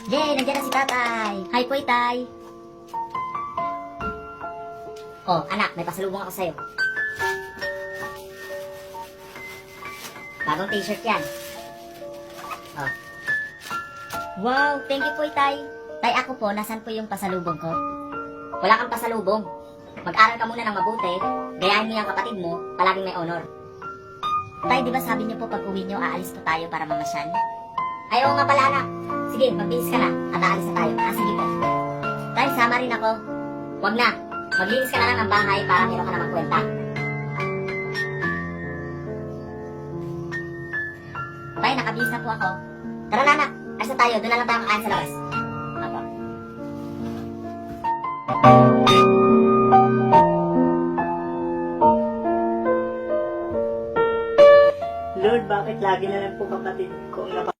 Yay! Nandiyan na si tatay! Hi po, tay! Oh, anak, may pasalubong ako sa'yo. Bagong t-shirt yan. Oh. Wow, thank you po, tay. Tay, ako po, nasan po yung pasalubong ko? Wala kang pasalubong. Mag-aral ka muna ng mabuti, gayahin mo yung kapatid mo, palaging may honor. Tay, di ba sabi niyo po pag uwi niyo, aalis po tayo para mamasyal? Ay, oo nga pala, anak. Sige, magbihis ka na at aalis na tayo. Sige po. Tay, sama rin ako. Wag na. Maglinis ka na lang ng bahay para meron ka na magkwenta. Tay, nakabihis na po ako. Tara na, anak. Alis na tayo. Doon na lang tayo kakain sa labas. Apo. Lord, bakit lagi na lang po kapatid ko ang